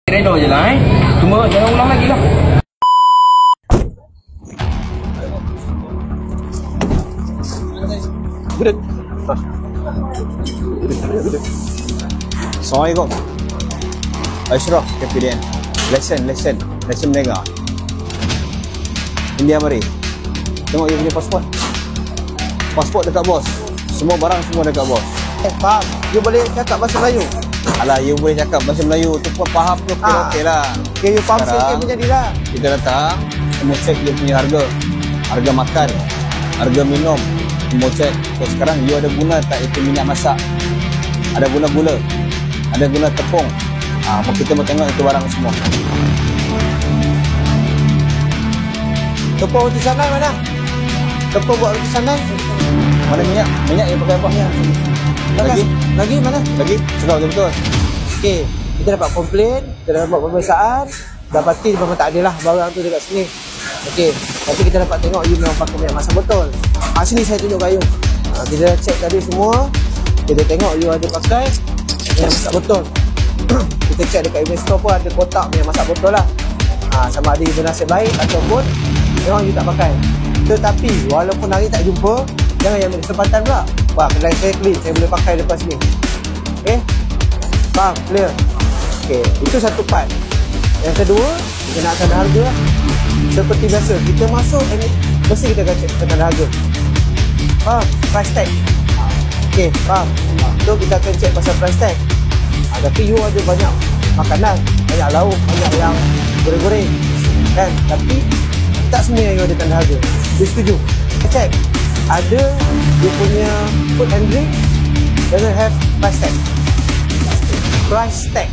Redor je lah Cuma jangan ulang lagi lah. Gudeg. Assalamualaikum. Ashraf KPDN. Lesson mereka. India mari. Tengok you punya pasport. Pasport dekat bos. Semua barang semua dekat bos. Faham? You boleh cakap bahasa Melayu? Alah, you boleh cakap bahasa Melayu tu pun faham tu okey lah. Okay, you faham sikit pun jadilah. Kita datang, kita check dia punya harga. Harga makan, harga minum. Kita check. So, sekarang you ada guna tak itu minyak masak? Ada guna gula? Ada guna tepung? Kita mau tengok itu barang semua. Tepung roti canai mana? Tepung buat roti canai? Mana minyak? Minyak yang pakai apa? Lagi mana? Lagi? Cakap betul-betul. Okey, kita dapat komplain, kita dapat pemeriksaan, dapati memang tak ada lah barang tu dekat sini. Okey, tapi kita dapat tengok you memang pakai minyak masak betul. Sini saya tunjuk kat you. Kita check tadi semua, kita tengok you ada pakai minyak masak betul. Kita check dekat image store pun ada kotak minyak masak betul lah. Sama ada you bernasib baik ataupun memang you tak pakai. Tetapi walaupun hari tak jumpa, jangan yang ambil kesempatan pula. Wah, kedai saya clean, saya boleh pakai lepas ni. Okay, faham? Clear? Okay, itu satu part. Yang kedua, kita nak tanda harga lah. Seperti biasa, kita masuk mesti kita akan check tanda harga. Faham? Price tag. Okay, faham? So kita akan check pasal price tag. Tapi you ada banyak makanan, banyak lauk, banyak yang goreng-goreng kan? Tapi tak semua yang you ada tanda harga. You setuju? Kita check. Ada dia punya food and drink doesn't have price tag. Price tag.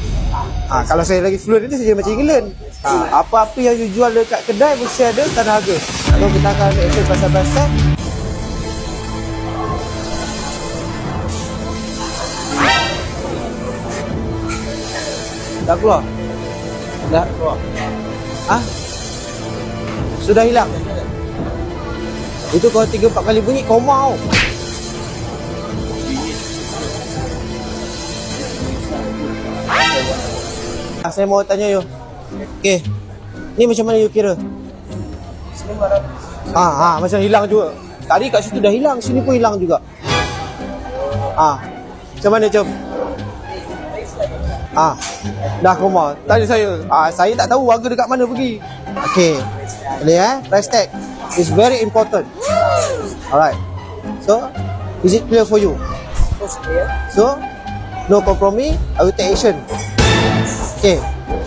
Kalau saya lagi fluent nanti saya macam England. Apa-apa yang you jual dekat kedai mesti ada tanda harga. Kalau kita akan ambil action pasal price tag. Dah keluar? Dah keluar. Sudah hilang. Itu kalau 3-4 kali bunyi koma tau. Saya mau tanya you. Okay, ni macam mana you kira? Macam hilang juga. Tadi kat situ dah hilang, sini pun hilang juga. Macam mana Jom? Dah koma. Tanya saya. Saya tak tahu harga dekat mana pergi. Okay, ni price tag is very important. Alright. So, is it clear for you? So, no compromise. I will take action. Okay.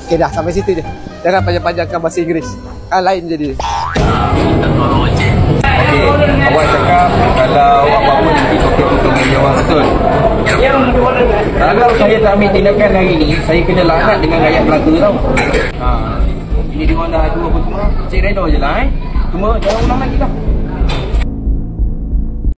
Okay dah, sampai situ je. Jangan panjang-panjangkan bahasa Inggeris. Lain jadi. Okay, awak cakap kalau apa-apa nanti potong-potong meja orang betul. Kalau saya tak ambil tindakan hari ni, saya kena laknat dengan rakyat Melaka tau. Ini dia orang dah ada apa semua. Cik redor je lah Cuma jangan ulang lagi lah.